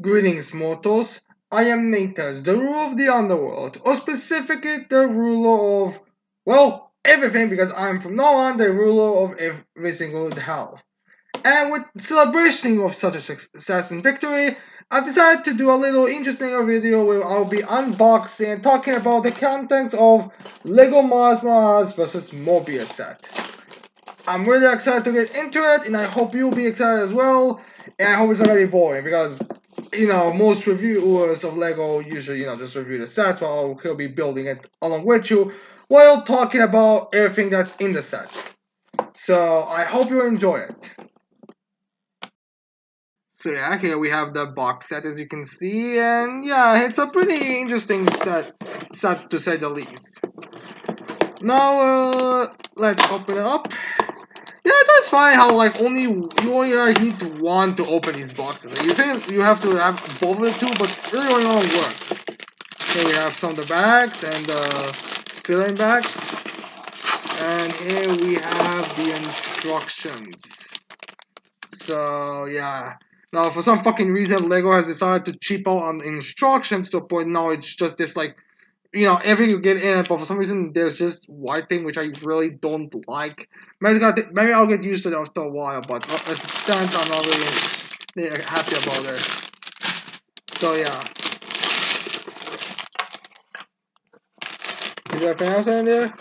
Greetings, mortals. I am Natas, the ruler of the underworld, or specifically the ruler of, well, everything, because I am from now on the ruler of every single hell. And with celebration of such a success and victory, I've decided to do a little interesting video where I'll be unboxing and talking about the contents of Lego Miles vs. Morbius set. I'm really excited to get into it, and I hope you'll be excited as well. And I hope it's not gonna be boring because, most reviewers of Lego usually, just review the sets while he'll be building it along with you while talking about everything that's in the set. So I hope you enjoy it. So yeah, here we have the box set as you can see, and yeah, it's a pretty interesting set to say the least. Now, let's open it up. Yeah, that's fine. How like you only need to one to open these boxes. Like, you think you have to have both of the two, but really only one works. Here we have some of the bags and fill-in bags, and here we have the instructions. So yeah. Now, for some fucking reason, Lego has decided to cheap out on instructions to a point now it's just this like everything you get in it, but for some reason there's just wiping, which I really don't like. Maybe I'll get used to it after a while, but as it stands, I'm not really happy about it. So yeah, is there anything else in there?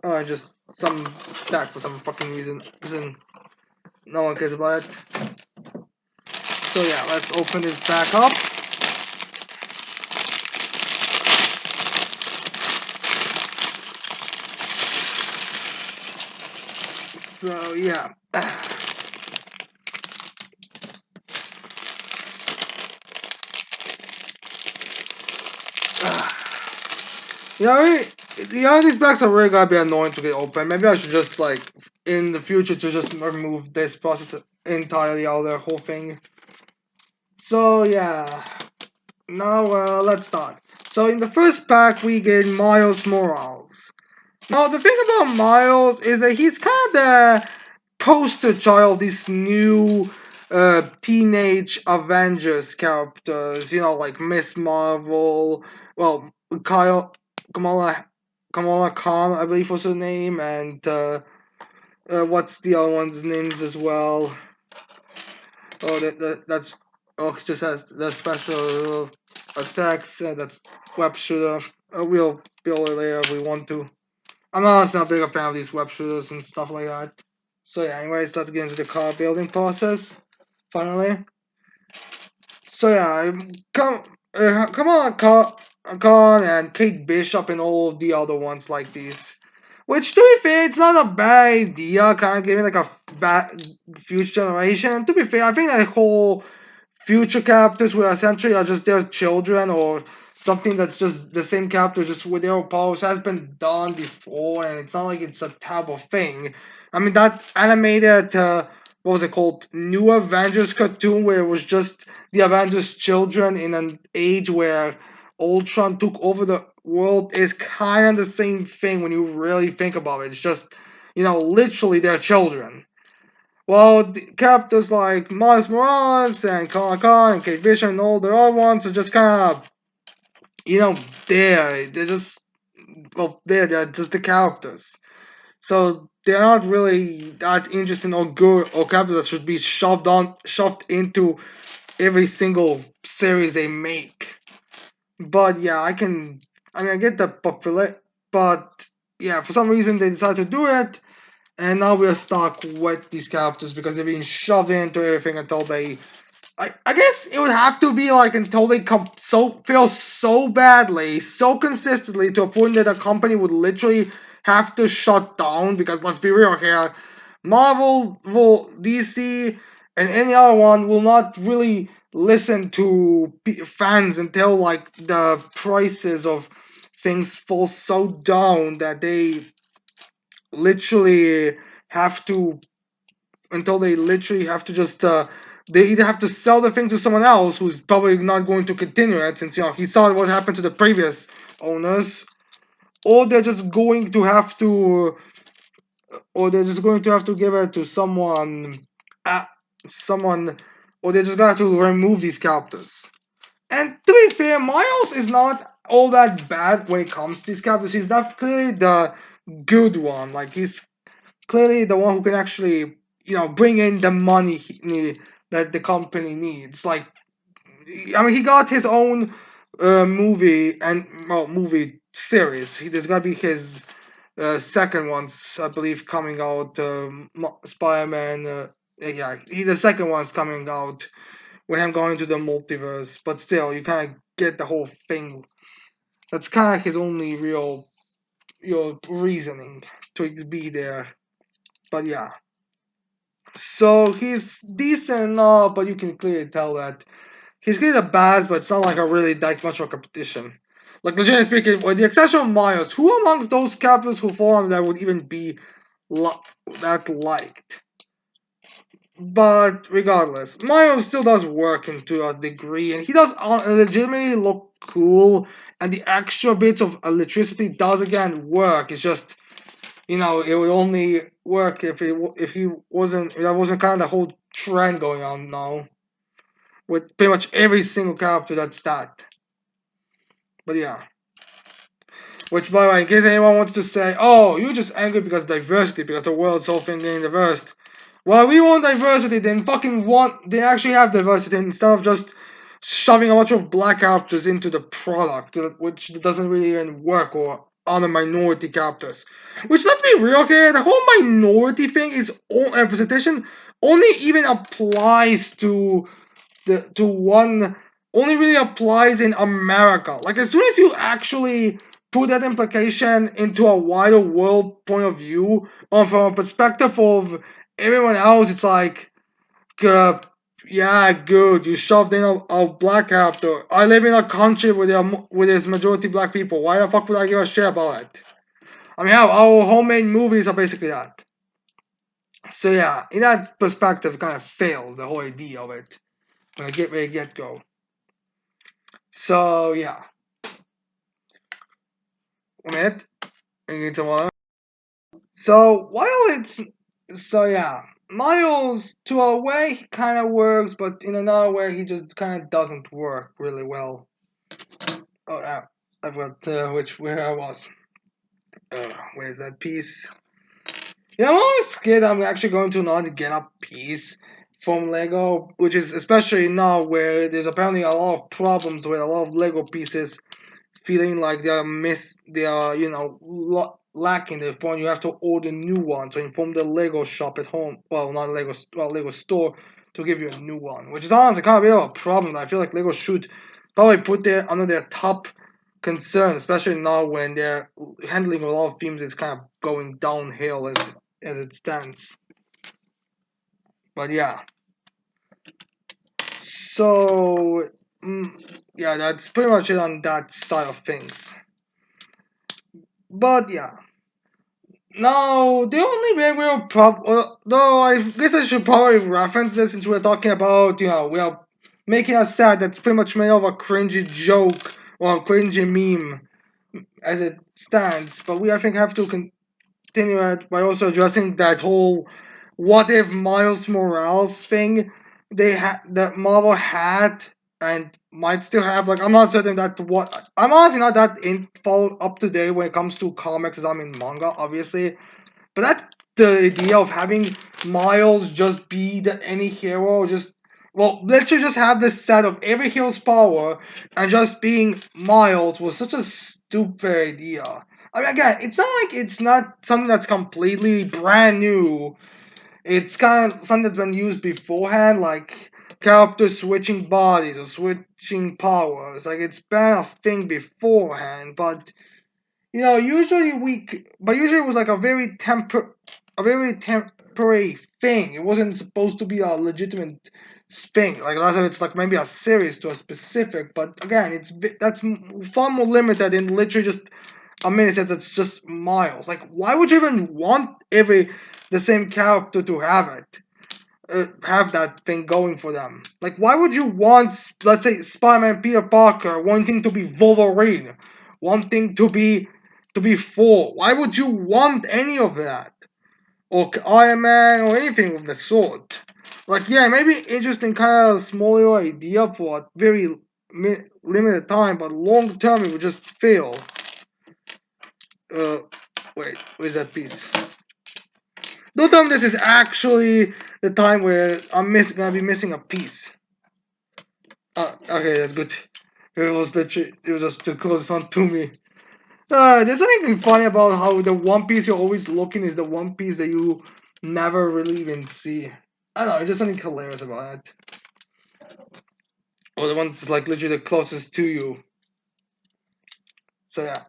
Oh, just some stack for some fucking reason. No one cares about it. So yeah, let's open this back up. So yeah. Yeah, these bags are really gonna be annoying to get open. Maybe I should just like in the future to just remove this process entirely out of the whole thing. So yeah, now let's start. So in the first pack we get Miles Morales. Now the thing about Miles is that he's kind of the poster child, this new teenage Avengers characters. Like Miss Marvel, well, Kyle, Kamala, Kamala Khan, I believe was her name, and what's the other one's names as well? Oh, that's it just has the special attacks. That's web shooter. We'll build it later if we want to. I'm honestly not a big fan of these web shooters and stuff like that. So yeah, anyways, let's get into the car building process. Finally. So yeah, come on, Khan and Kate Bishop and all of the other ones like these. Which, to be fair, it's not a bad idea, kind of giving like a bad future generation. And to be fair, I think that whole future characters who essentially are just their children or something that's just the same character just with their powers has been done before, and it's not like it's a terrible thing. I mean, that animated what was it called, New Avengers cartoon, where it was just the Avengers children in an age where Ultron took over the world, is kind of the same thing when you really think about it. It's just literally their children. Well, the characters like Miles Morales and Kamala Khan and Kate Bishop and all the other ones are just kind of, there. They're just, well, there. They're just the characters. So they're not really that interesting or good or characters that should be shoved into every single series they make. But yeah, I get the popular, but yeah, for some reason they decided to do it, and now we're stuck with these characters because they're being shoved into everything until they. I guess it would have to be like until they feel so badly, so consistently to a point that a company would literally have to shut down. Because let's be real here, DC, and any other one will not really listen to fans until like the prices of things fall so down that they literally have to until they literally have to just they either have to sell the thing to someone else who's probably not going to continue it since he saw what happened to the previous owners, or they're just going to have to give it to someone, uh, someone or they're just gonna have to remove these characters. And to be fair, Miles is not all that bad when it comes to these characters. He's not clearly the good one. Like he's clearly the one who can actually, bring in the money that the company needs. Like, I mean, he got his own movie and movie series. There's gonna be his second one's, I believe, coming out. Spider-Man. Yeah, the second one's coming out with him going to the multiverse. But still, you kind of get the whole thing. That's kind of his only real, reasoning to be there. But yeah. So he's decent, but you can clearly tell that he's clearly the best, but it's not like a really that much of a competition. Like legitimately speaking, with the exception of Miles, who amongst those characters who fall under that would even be li- that liked? But regardless, Miles still does work into a degree, and he does legitimately look cool. And the extra bits of electricity does again work. It's just it would only work if he wasn't that wasn't kind of the whole trend going on now with pretty much every single character that's that. But yeah. Which, by the way, in case anyone wants to say, "Oh, you're just angry because of diversity, because the world's so getting diverse." Well, we want diversity, then fucking want they actually have diversity instead of just shoving a bunch of black characters into the product, which doesn't really even work, or other minority characters. Which, let's be real here, the whole minority thing is all representation only even applies to one only really applies in America. Like as soon as you actually put that implication into a wider world point of view, from a perspective of everyone else, it's like, uh, yeah, good. You shoved in a black character. I live in a country with its majority black people. Why the fuck would I give a shit about it? I mean, our homemade movies are basically that. So yeah, in that perspective, it kind of fails the whole idea of it when I get go. So yeah, a minute. I need some water. So while it's yeah, Miles to a way he kind of works, but in another way he just kind of doesn't work really well. Oh yeah, I forgot where I was. Where's that piece? Yeah, I'm always scared I'm actually going to not get a piece from Lego, which is especially now where there's apparently a lot of problems with a lot of Lego pieces feeling like they are lacking the point you have to order new ones, so inform the Lego shop at home, well, not Lego, Lego store, to give you a new one, which is honestly kind of a bit of a problem. I feel like Lego should probably put there under their top concern, especially now when they're handling a lot of themes is kind of going downhill as it stands. But yeah, so yeah, that's pretty much it on that side of things. But yeah, no, the only way we'll though I guess I should probably reference this since we're talking about, we are making a set that's pretty much made of a cringy joke or a cringy meme as it stands. But we, I think, have to continue it by also addressing that whole what if Miles Morales thing that Marvel had and might still have. Like, I'm not certain that what I'm honestly not that in follow up to date when it comes to comics as I'm in manga, obviously. But that the idea of having Miles just be any hero, just literally just have this set of every hero's power and just being Miles was such a stupid idea. I mean, again, it's not like it's not something that's completely brand new. It's kind of something that's been used beforehand, like characters switching bodies or switching powers. Like it's been a thing beforehand, but usually it was like a very temporary thing. It wasn't supposed to be a legitimate thing. Like last time, it's like maybe a series to a specific. But again, that's far more limited in literally just a minute. That's just Miles. Like, why would you even want the same character to have it? Have that thing going for them. Like, why would you want, let's say, Spider-Man Peter Parker wanting to be Wolverine, wanting to be Thor? Why would you want any of that? Or Iron Man or anything of the sort? Like, yeah, maybe interesting kind of smaller idea for a very limited time, but long term it would just fail. Uh, wait, where's that piece? Don't tell me this is actually the time where gonna be missing a piece. Okay, that's good. It was just too close on to me. There's something funny about how the one piece you're always looking is the one piece that you never really even see. I don't know, it's just something hilarious about it. Or the one that's like literally the closest to you. So yeah.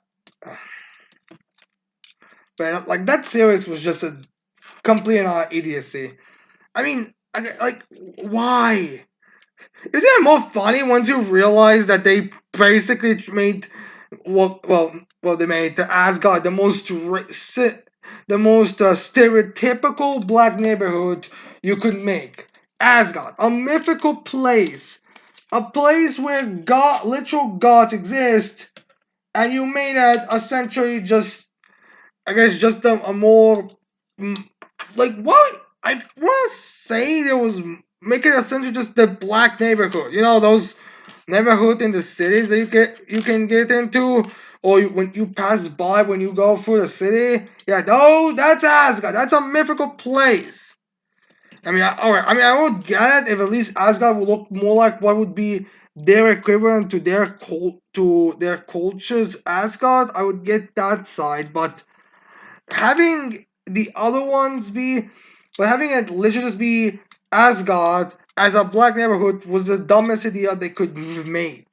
But like that series was just a complete and utter idiocy. I mean, like, why? Isn't it more funny once you realize that they basically made they made the Asgard the most stereotypical black neighborhood you could make. Asgard, a mythical place, a place where literal gods exist, and you made it essentially just, I guess, just a more mm, like what I want to say there was make it essentially just the black neighborhood. You know those neighborhood in the cities that you can get into, or when you pass by when you go through the city. Yeah, no, that's Asgard. That's a mythical place. I mean, alright. I mean, I would get it if at least Asgard would look more like what would be their equivalent to their culture's Asgard. I would get that side, but having the other ones be, but having it literally just be Asgard as a black neighborhood was the dumbest idea they could have made.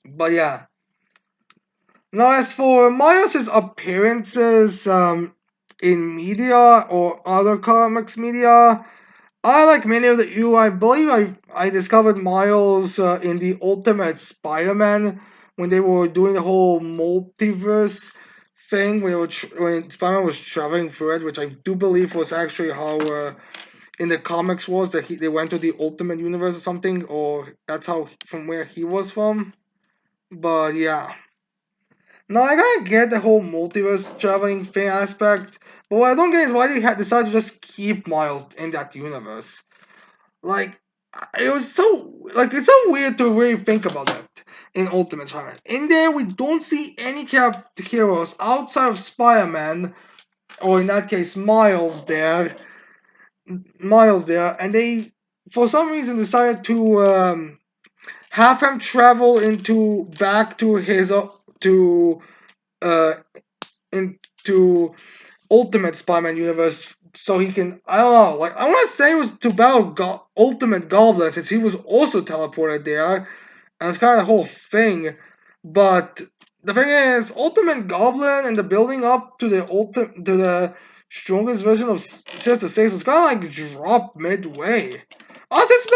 But yeah. Now, as for Miles' appearances in media or other comics media, I like many of you. I believe I discovered Miles in the Ultimate Spider-Man when they were doing the whole multiverse thing when Spider-Man was traveling through it, which I do believe was actually how in the comics was that they went to the Ultimate Universe or something, or that's how from where he was from. But yeah. Now I gotta get the whole multiverse traveling thing aspect, but what I don't get is why they had decided to just keep Miles in that universe. Like, it was so it's so weird to really think about that in Ultimate Spider-Man. In there, we don't see any heroes outside of Spider-Man, or in that case, Miles there, and they for some reason decided to have him travel into back to his to uh into Ultimate Spider-Man universe so he can, I don't know, like I want to say it was to battle Ultimate Goblin since he was also teleported there, and it's kind of the whole thing. But the thing is, Ultimate Goblin and the building up to the strongest version of Sinister Six was kind of like dropped midway. Oh, this is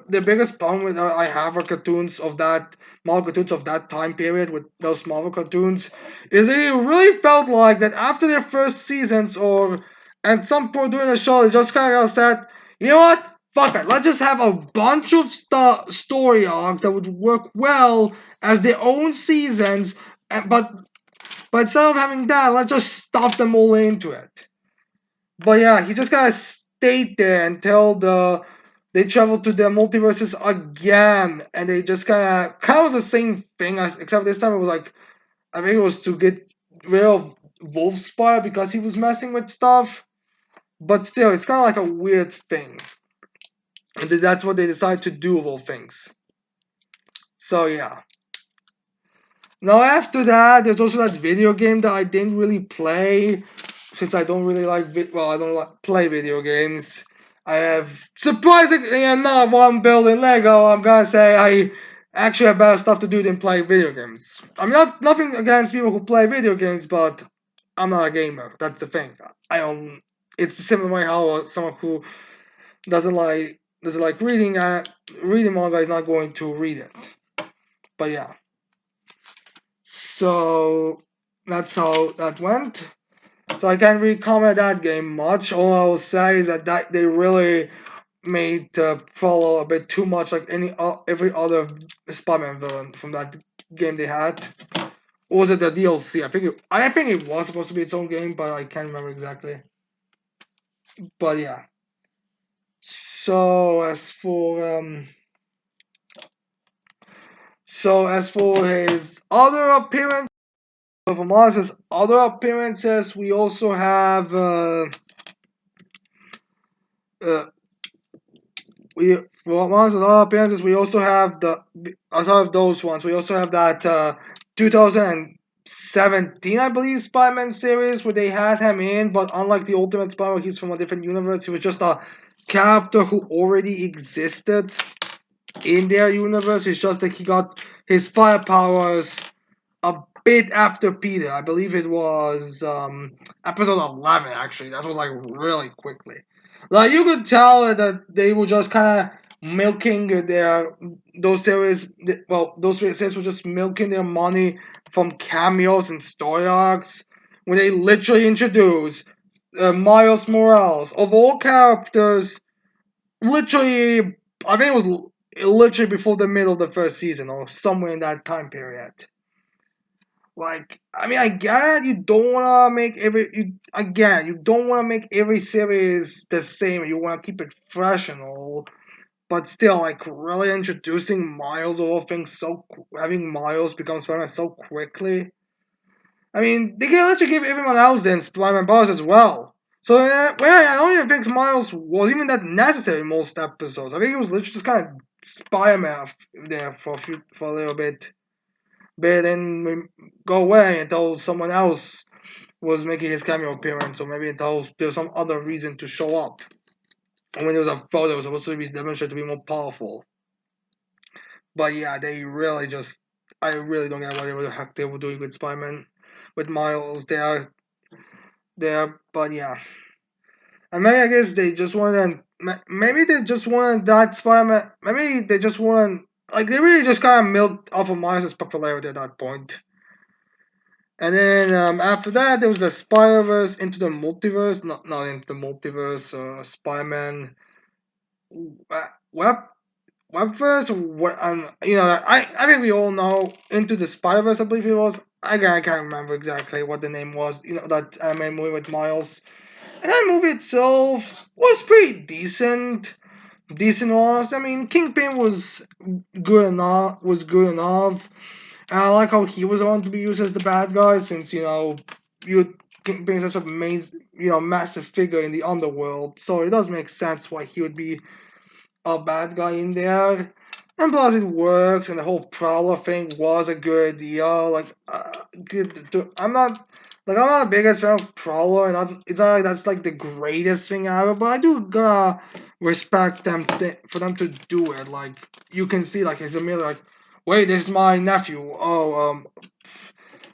the biggest problem with I have with cartoons of that Marvel cartoons of that time period with those Marvel cartoons is they really felt like that after their first seasons or at some point during the show they just kind of said, you know what? Fuck it. Let's just have a bunch of story arcs that would work well as their own seasons, but instead of having that, let's just stuff them all into it. But yeah, he just kind of stayed there until they traveled to the multiverses again, and they just kind of was the same thing as except this time it was like I think it was to get rid of Wolfspire because he was messing with stuff. But still, it's kind of like a weird thing. And that's what they decide to do of all things. So yeah. Now after that, there's also that video game that I didn't really play since I don't really like I don't play video games. I have surprisingly enough one building Lego. I'm gonna say I actually have better stuff to do than play video games. I'm not nothing against people who play video games, but I'm not a gamer. That's the thing. I don't. It's the similar way how someone who doesn't like reading reading manga is not going to read it. But yeah. So that's how that went. So I can't really comment that game much. All I will say is that they really made follow a bit too much like every other Spider-Man villain from that game they had. Or was it the DLC? I think it was supposed to be its own game, but I can't remember exactly. But yeah. So as for his other appearance, for Morris's other appearances, we also have uh, we for Morris's other appearances, we also have the aside of those ones, we also have that 2017, I believe, Spider-Man series where they had him in, but unlike the Ultimate Spider-Man, he's from a different universe. He was just a character who already existed in their universe. It's just that he got his fire powers a bit after Peter. I believe it was episode 11, actually. That was like really quickly. Like you could tell that they were just kind of milking their those series. Well, those series were just milking their money from cameos and story arcs when they literally introduced Miles Morales of all characters. Literally, I think it was literally before the middle of the first season or somewhere in that time period. Like, I mean, I get it. You don't want to make you don't want to make every series the same. You want to keep it fresh and all. But still, like, really introducing Miles of all things having Miles become Spider-Man so quickly. I mean, they can literally give everyone else then Spider-Man powers as well. So, I don't even think Miles was even that necessary in most episodes. I think it was literally just kind of Spider-Man there for a little bit. But then we go away until someone else was making his cameo appearance, or maybe until there's some other reason to show up. And when there was a photo, it was supposed to be demonstrated to be more powerful. But yeah, I really don't get what the heck they were doing with Spider-Man, with Miles there. But yeah, and maybe I guess they just wanted, maybe they just wanted that Spider-Man. Maybe they just wanted, like they really just kind of milked off of Miles' popularity at that point. And then after that, there was the Spider-Verse into the multiverse, not into the multiverse. Spider-Man web webverse. What I think we all know into the Spider-Verse. I believe it was. I can't remember exactly what the name was. You know that anime movie with Miles. And that movie itself was pretty decent. Decent, honest. I mean, Kingpin was good enough. And I like how he was on to be used as the bad guy, since you being such a massive figure in the underworld. So it does make sense why he would be a bad guy in there. And plus, it works, and the whole Prowler thing was a good idea. Like, I'm not the biggest fan of Prowler, and it's not like that's like the greatest thing ever. But I do gotta respect them for them to do it. Like, you can see, like, it's immediately like, wait, this is my nephew. Oh,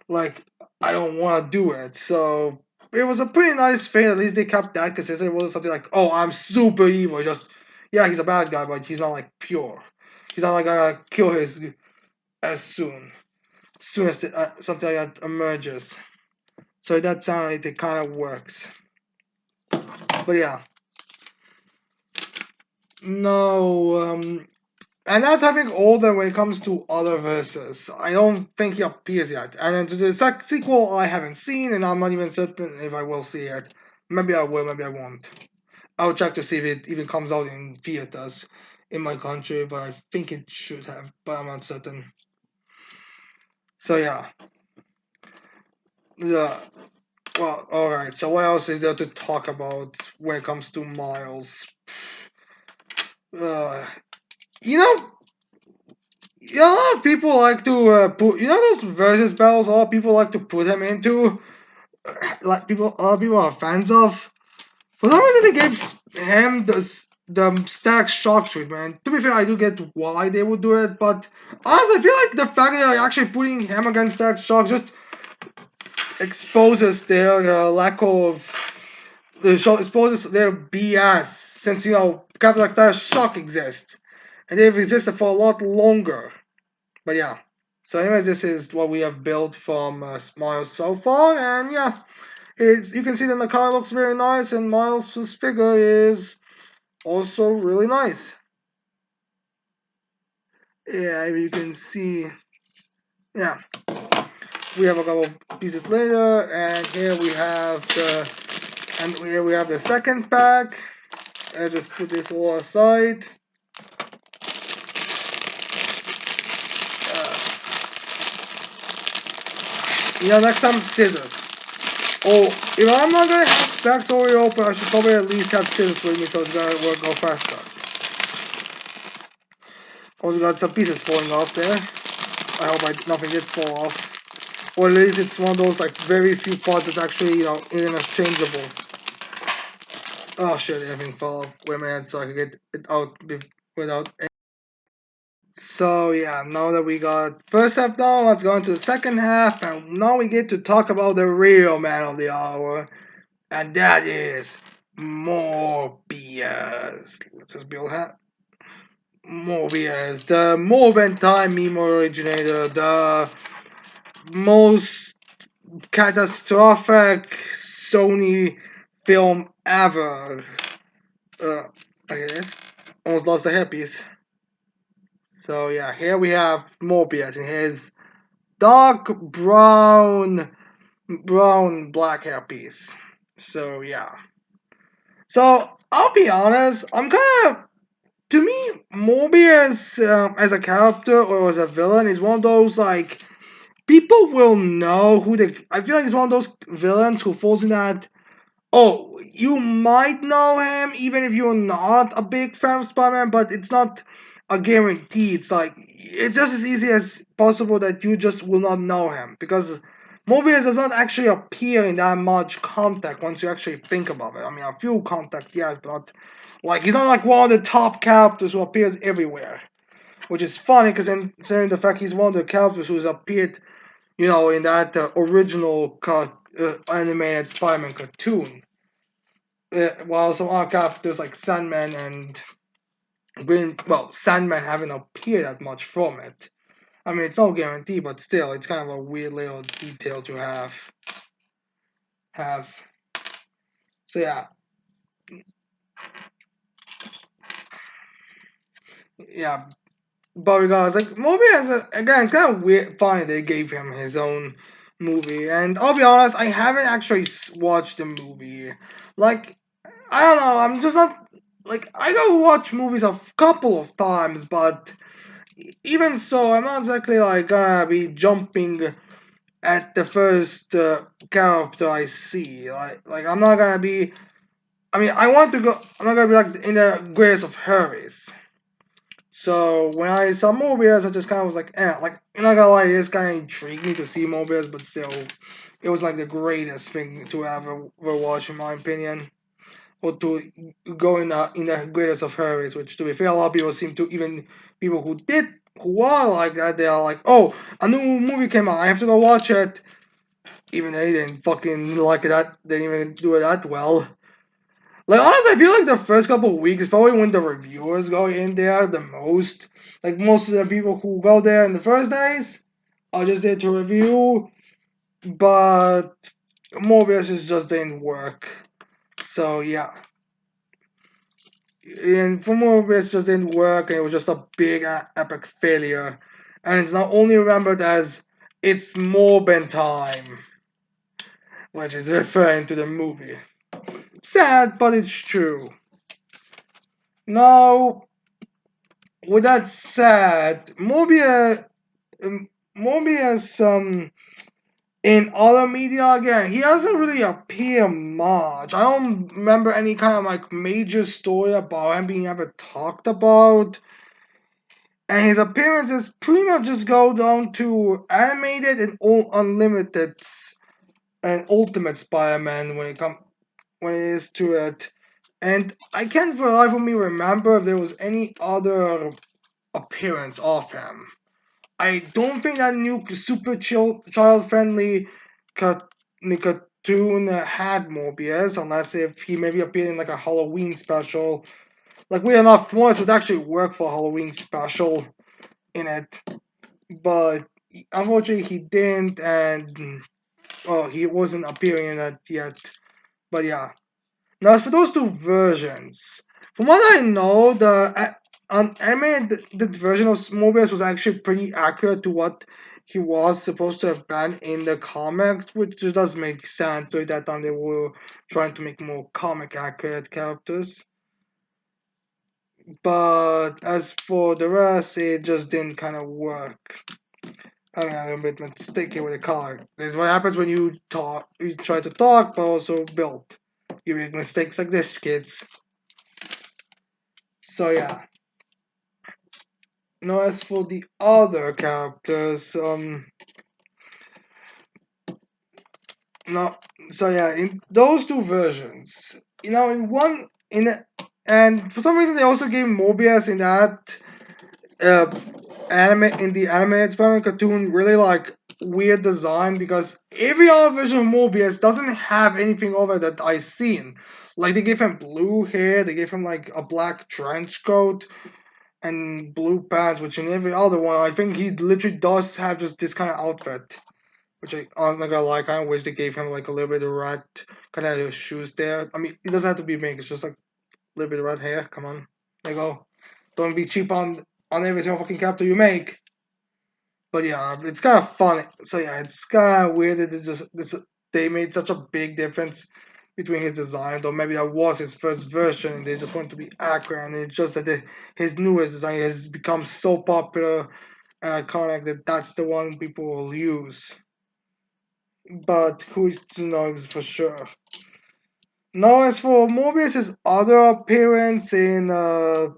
like, I don't want to do it. So it was a pretty nice thing. At least they kept that, because it wasn't something like, oh, I'm super evil. Just, yeah, he's a bad guy, but he's not like pure. He's not like gonna kill his as soon as something like that emerges. So that sound like it kind of works. But yeah, no, and that's having older when it comes to other verses. I don't think he appears yet. And then to the sequel, I haven't seen, and I'm not even certain if I will see it. Maybe I will, maybe I won't. I'll check to see if it even comes out in theaters in my country, but I think it should have, but I'm not certain. So yeah. Yeah. Well, alright, so what else is there to talk about when it comes to Miles? Uh, you know, a lot of people like to put, those versus battles a lot of people like to put him into, a lot of people are fans of. For some reason, they gave him the stack shock treatment. To be fair, I do get why they would do it, but honestly, I feel like the fact that they're actually putting him against stack shock just exposes their lack of the show exposes their BS, since characters like that shock exist and they've existed for a lot longer. But yeah. So anyways, this is what we have built from Miles so far, and yeah, you can see that the car looks very nice, and Miles' figure is also really nice. Yeah, you can see. Yeah, we have a couple pieces later, and here we have the second pack. I just put this all aside. Next time, scissors. Oh, if I'm not gonna have backstory open, I should probably at least have scissors with me so it's gonna go faster. Oh, we got some pieces falling off there. I hope nothing did fall off. Or at least it's one of those like very few parts that's actually, interchangeable. Oh shit, everything fell off. Wait a minute so I can get it out without any. So yeah, now that we got first half done, let's go into the second half, and now we get to talk about the real man of the hour, and that is Morbius. Let's just build that. Morbius, the Morbin time meme originator, the most catastrophic Sony film ever. Okay, this almost lost the hairpiece. So yeah, here we have Morbius in his dark brown black hairpiece. So yeah. So I'll be honest, I'm kind of to me Morbius as a character or as a villain is one of those like people will know who the. I feel like it's one of those villains who falls in that. Oh, you might know him even if you're not a big fan of Spider-Man, but it's not a guarantee. It's like it's just as easy as possible that you just will not know him because Morbius does not actually appear in that much contact once you actually think about it. I mean, a few contact, yes, but like he's not like one of the top characters who appears everywhere, which is funny because considering the fact he's one of the characters who's appeared in that original animated Spider-Man cartoon. While some other characters like Sandman and Sandman haven't appeared that much from it. I mean, it's no guarantee, but still, it's kind of a weird little detail to have. So yeah, yeah. But regardless, like Morbius, again, it's kind of weird, funny they gave him his own movie. And I'll be honest, I haven't actually watched the movie. Like, I don't know. I'm just not like I go watch movies a couple of times, but even so, I'm not exactly like gonna be jumping at the first character I see. Like I'm not gonna be. I mean, I want to go. I'm not gonna be like in the greatest of hurries. So when I saw Morbius, I just kind of was like, eh. Like I'm not gonna lie, this kind of intrigued me to see Morbius, but still, it was like the greatest thing to ever watch in my opinion. Or to go in the greatest of hurries, which to be fair, a lot of people seem to even people who are like that, they are like, oh, a new movie came out, I have to go watch it. Even they didn't fucking like that, they didn't even do it that well. Like honestly, I feel like the first couple of weeks is probably when the reviewers go in there the most. Like most of the people who go there in the first days are just there to review, but Morbius just didn't work. So yeah. And for Morbius just didn't work, and it was just a big epic failure. And it's not only remembered as it's Morbin time, which is referring to the movie. Sad, but it's true. Now, with that said, Morbius, in other media again, he doesn't really appear much. I don't remember any kind of like major story about him being ever talked about. And his appearances pretty much just go down to animated and all unlimited and Ultimate Spider-Man when it is to it. And I can't for the life of me remember if there was any other appearance of him. I don't think that new super child friendly cartoon had Morbius, unless if he maybe appeared in like a Halloween special. Like we enough once it actually worked for a Halloween special in it, but unfortunately he didn't, and well, he wasn't appearing in that yet. But yeah. Now, as for those two versions, from what I know, the animated version of Morbius was actually pretty accurate to what he was supposed to have been in the comics, which just does make sense. So at that time they were trying to make more comic accurate characters. But as for the rest, it just didn't kind of work. I mean, I'm a bit mistaken with the color. This is what happens when you talk. You try to talk, but also build. You make mistakes like this, kids. So yeah. Now, as for the other characters, no, so yeah, in those two versions, in one in a, and for some reason they also gave Morbius in that uh anime in the animated Spider-Man cartoon really like weird design because every other version of Morbius doesn't have anything over that I seen. Like they gave him blue hair, they gave him like a black trench coat and blue pants, which in every other one I think he literally does have just this kind of outfit. Which I'm not gonna lie, I kind of wish they gave him like a little bit of red kind of shoes there. I mean, it doesn't have to be pink. It's just like a little bit of red hair. Come on, there you go. Don't be cheap on every single fucking character you make. But yeah, it's kind of funny. So yeah, it's kind of weird that they made such a big difference between his design. Or maybe that was his first version, and they just want to be accurate. And it's just that his newest design has become so popular and iconic that that's the one people will use. But who is to know for sure? Now, as for Morbius's other appearance in the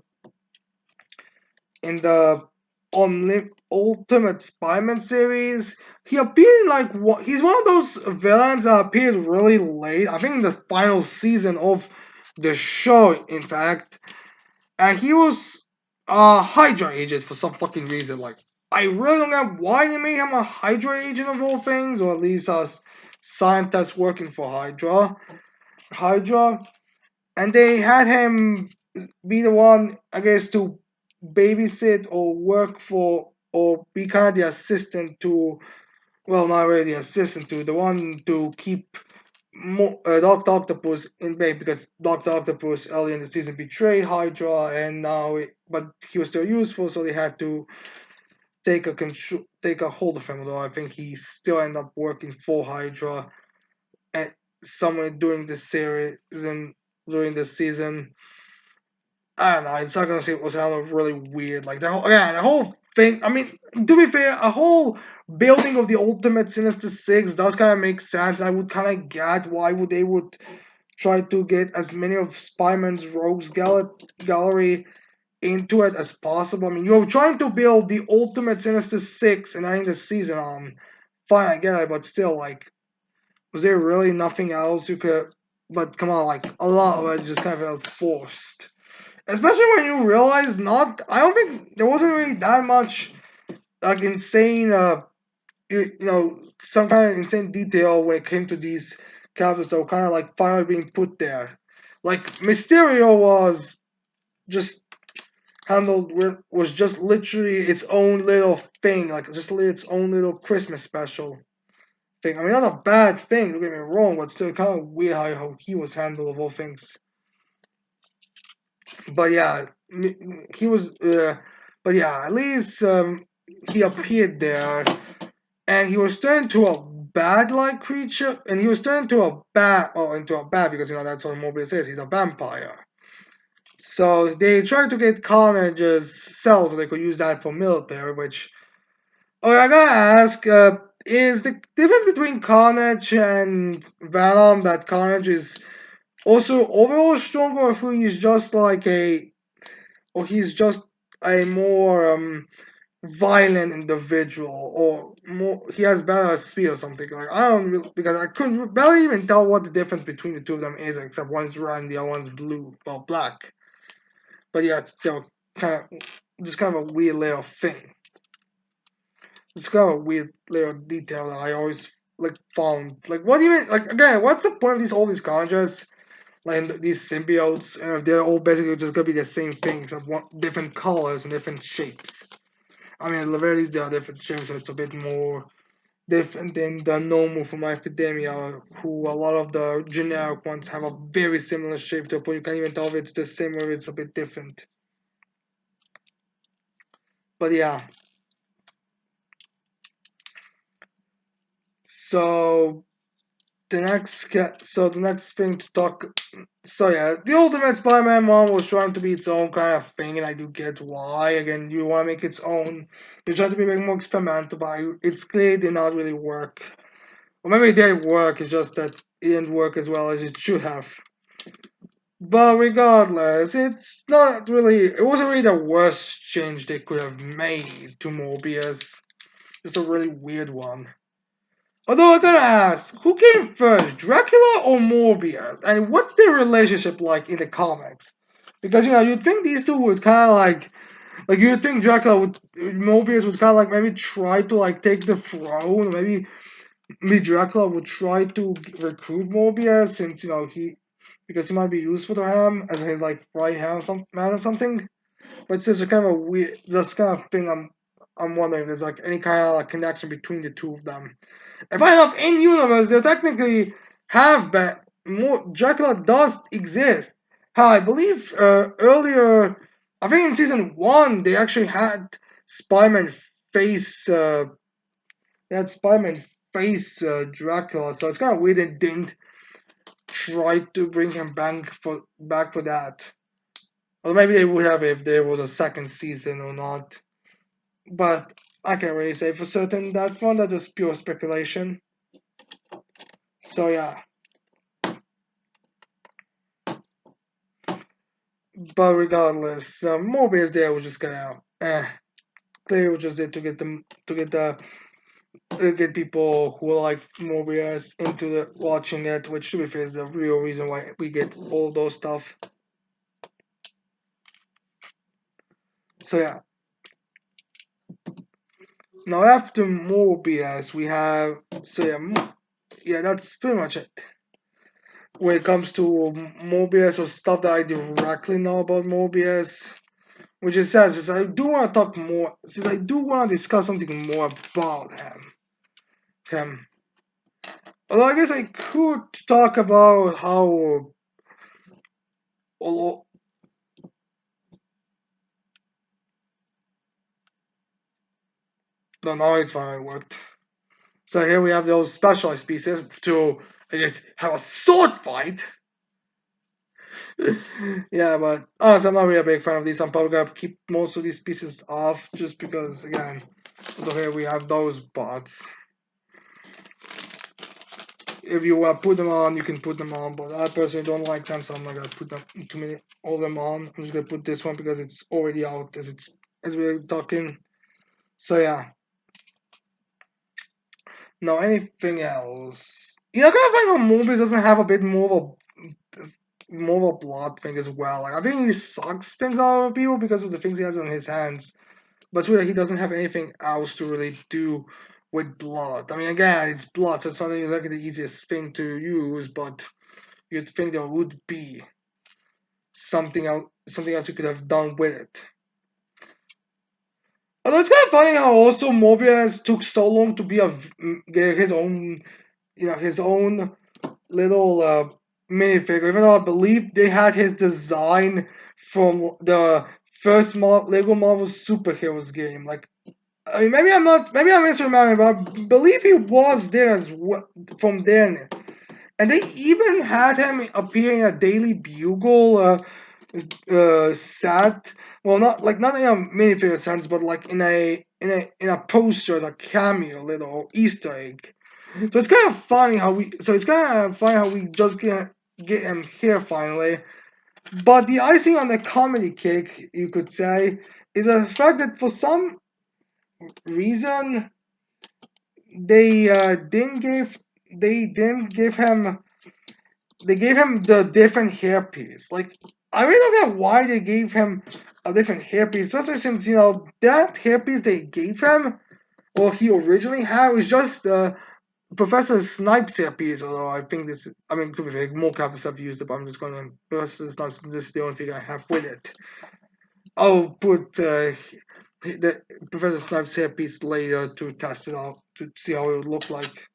Ultimate Spider-Man series, he appeared like he's one of those villains that appeared really late. I think in the final season of the show, in fact, and he was a Hydra agent for some fucking reason. Like, I really don't get why they made him a Hydra agent of all things, or at least a scientist working for Hydra, and they had him be the one, I guess, to babysit or work for or be kind of the assistant to, well, not really the assistant to, the one to keep Doctor Octopus in bay because Doctor Octopus early in the season betrayed Hydra, and but he was still useful, so they had to take a hold of him. Although I think he still ended up working for Hydra at somewhere during the series and during the season. I don't know. It's not gonna say it was kind of really weird. Like the whole thing. I mean, to be fair, a whole building of the Ultimate Sinister Six does kind of make sense. I would kind of get why would they would try to get as many of Spider-Man's rogues gallery into it as possible. I mean, you're trying to build the Ultimate Sinister Six and ending the season on. Fine, I get it, but still, like, was there really nothing else you could? But come on, like a lot of it just kind of felt forced. Especially when you realize I don't think there wasn't really that much like insane some kind of insane detail when it came to these characters that were kind of like finally being put there. Like Mysterio just was just literally its own little thing, like just its own little Christmas special thing. I mean, not a bad thing, don't get me wrong, but still kind of weird how he was handled of all things. But yeah, he was. But yeah, at least he appeared there, and he was turned to a bat-like creature, and he was turned to a bat, or into a bat because that's what Morbius is. He's a vampire. So they tried to get Carnage's cells so they could use that for military. Which, oh, I gotta ask, is the difference between Carnage and Venom that Carnage is also overall stronger, or if he's just like or he's just a more violent individual, or more he has better speed or something. Like I don't really, because I couldn't barely even tell what the difference between the two of them is, except one's red and the other one's blue, well black. But yeah, it's still kind of just kind of a weird little thing. It's kind of a weird little detail that I always like found. Like what even like again, what's the point of all these conjures? Like these symbiotes, they're all basically just gonna be the same thing, except different colors and different shapes. I mean, at the very least, they are different shapes, so it's a bit more different than the normal from academia, who a lot of the generic ones have a very similar shape to a point you can't even tell if it's the same or it's a bit different. But yeah, so the next thing to talk. So yeah, the Ultimate Spider-Man one was trying to be its own kind of thing, and I do get why. Again, you want to make its own. You try to be more experimental, but it's clear it did not really work. Or maybe it did work. It's just that it didn't work as well as it should have. But regardless, it's not really. It wasn't really the worst change they could have made to Morbius. It's a really weird one. Although I gotta ask, who came first, Dracula or Morbius? And what's their relationship like in the comics? Because you'd think these two would kind of like you'd think Morbius would kind of like maybe try to like take the throne. Maybe Dracula would try to recruit Morbius since because he might be useful to him as his like right hand man or something. But it's just a kind of a weird, this kind of thing. I'm wondering if there's like any kind of like connection between the two of them. If I have in universe, they technically have been more. Dracula does exist. How I believe earlier, I think in season one they actually had Spider-Man face. They had Spider-Man face Dracula, so it's kind of weird they didn't try to bring him back for that. Or maybe they would have if there was a second season or not. But I can't really say for certain that one. That is pure speculation. So yeah. But regardless, Morbius there was just gonna they were just there to get them to get people who like Morbius into the watching it, which to be fair is the real reason why we get all those stuff. So yeah. Now after Morbius we have yeah that's pretty much it. When it comes to Morbius or stuff that I directly know about Morbius. Which is sad, since I do want to talk more, since I do want to discuss something more about him. Although I guess I could talk about how, although, no, now it's fine, it worked. So here we have those specialized pieces to, I guess, have a sword fight. Yeah, but honestly, I'm not really a big fan of these. I'm probably gonna keep most of these pieces off just because, again, so here we have those bots. If you want to put them on, you can put them on, but I personally don't like them, so I'm not gonna put them too many all of them on. I'm just gonna put this one because it's already out as we're talking. So yeah. Now anything else? Yeah, I kind of find how Mobius doesn't have a bit more of a plot thing as well. Like I think he sucks things out of people because of the things he has on his hands, but really he doesn't have anything else to really do with blood. I mean, again, it's blood, so it's not exactly the easiest thing to use, but you'd think there would be something else you could have done with it. Although it's kind of funny how also Morbius took so long to get his own, his own little minifigure. Even though I believe they had his design from the first Lego Marvel superheroes game. Like, I mean, maybe I'm misremembering, but I believe he was there as well from then. And they even had him appear in a Daily Bugle set. Well, not in a minifigure sense, but like in a poster, like cameo, little Easter egg. So it's kind of funny how we just get him here finally. But the icing on the comedy cake, you could say, is the fact that for some reason they didn't give him they gave him the different hairpiece. Like I really don't get why they gave him a different hairpiece, especially since that hairpiece they gave him, or he originally had, was just Professor Snipes hairpiece. Although I think I mean, to be fair, more characters have used it, but I'm just going to Professor Snipes. This is the only thing I have with it. I'll put the Professor Snipes hairpiece later to test it out to see how it would look like.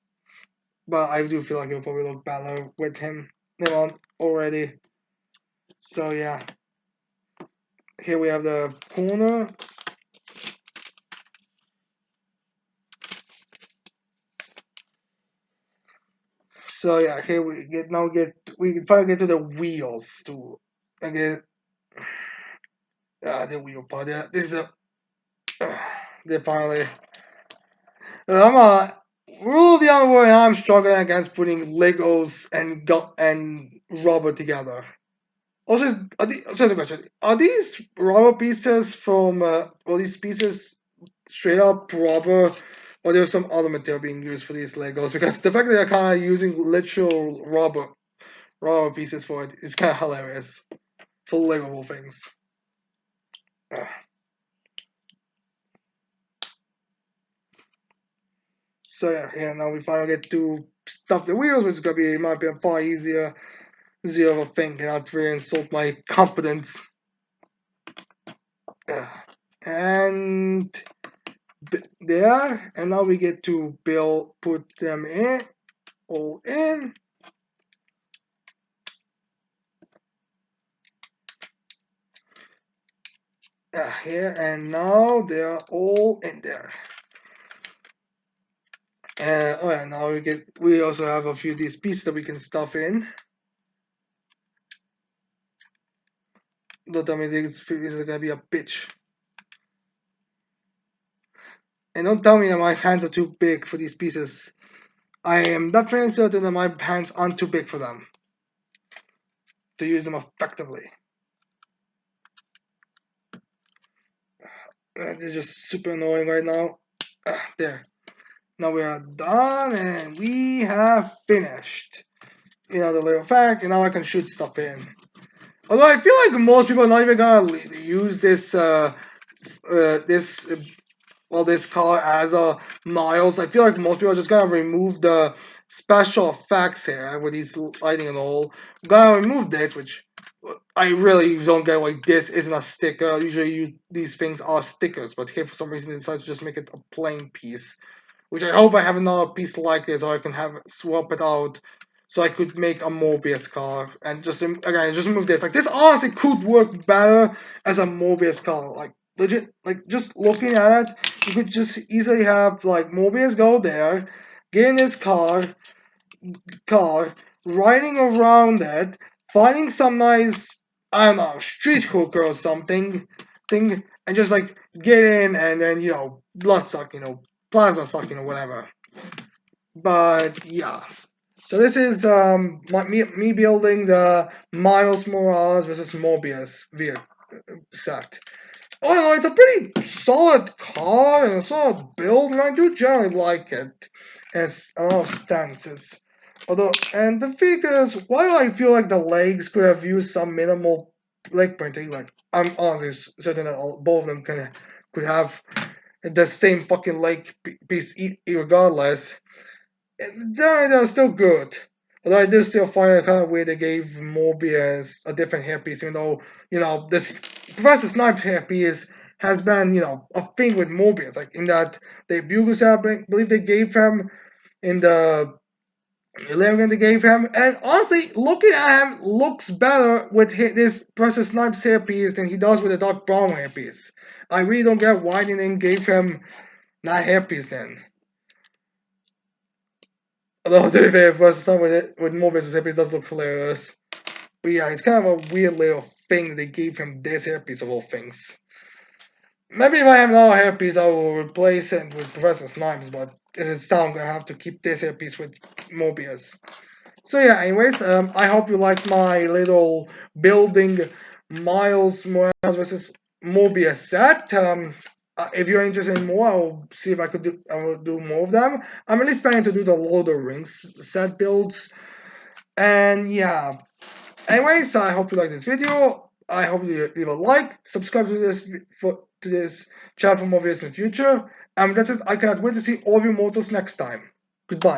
But I do feel like it'll probably look better with him on already. So yeah, here we have the corner. So yeah, here we can finally get to the wheels too. And get the wheel part. Yeah, this is a they finally. I'm rule of the other way. I'm struggling against putting Legos and rubber together. Also, here's a question: are these rubber pieces from all these pieces straight up rubber, or there's some other material being used for these Legos? Because the fact that they're kind of using literal rubber pieces for it is kind of hilarious for Lego things. Ugh. So yeah, now we finally get to stuff the wheels, which is gonna be, in my opinion, far easier of a thing, and not really insult my competence. Ugh. And there, and now we get to put them in, all in. Here, and now they're all in there. Oh yeah, now we also have a few of these pieces that we can stuff in. Don't tell me this is gonna be a bitch. And don't tell me that my hands are too big for these pieces. I am definitely certain that my hands aren't too big for them to use them effectively. They're just super annoying right now. There. Now we are done and we have finished. The little fact, and now I can shoot stuff in. Although I feel like most people are not even gonna use this car as a Miles. I feel like most people are just gonna remove the special effects here with these lighting and all. Gonna remove this, which I really don't get why this isn't a sticker. Usually these things are stickers, but here for some reason they decided to just make it a plain piece. Which I hope I have another piece like this, or I can have swap it out, so I could make a Morbius car and just again just remove this. Like this honestly could work better as a Morbius car. Like legit, like just looking at it, you could just easily have like Morbius go there, get in his car, riding around it, finding some nice, I don't know, street hooker or thing, and just like get in and then blood suck, plasma suck, whatever. But yeah. So this is me building the Miles Morales versus Morbius set. Oh no, it's a pretty solid car and a solid build, and I do generally like it. It's a lot of stances. Although, and the figures, while I feel like the legs could have used some minimal leg printing, like I'm honestly certain that both of them could have the same fucking leg piece regardless. They're still good. Although I do still find it kind of weird they gave Morbius a different hairpiece, even though, this Professor Snipe's hairpiece has been, a thing with Morbius. Like, in that the Bugles, I believe they gave him, in the 11 they gave him. And honestly, looking at him looks better with this Professor Snipe's hairpiece than he does with the Doc Brown hairpiece. I really don't get why they didn't give him that hairpiece then. Although to be fair, versus time with Morbius' hairpiece does look hilarious. But yeah, it's kind of a weird little thing they gave him this hairpiece of all things. Maybe if I have another hairpiece, I will replace it with Professor Snipes, but as it's now, I'm gonna have to keep this hairpiece with Morbius. So yeah, anyways, I hope you liked my little building Miles Morales versus Morbius set. If you're interested in more, I'll see if I will do more of them. I'm at least planning to do the Lord of the Rings set builds. And yeah. Anyways, I hope you like this video. I hope you leave a like, subscribe to this channel for more videos in the future. That's it. I cannot wait to see all of you mortals next time. Goodbye.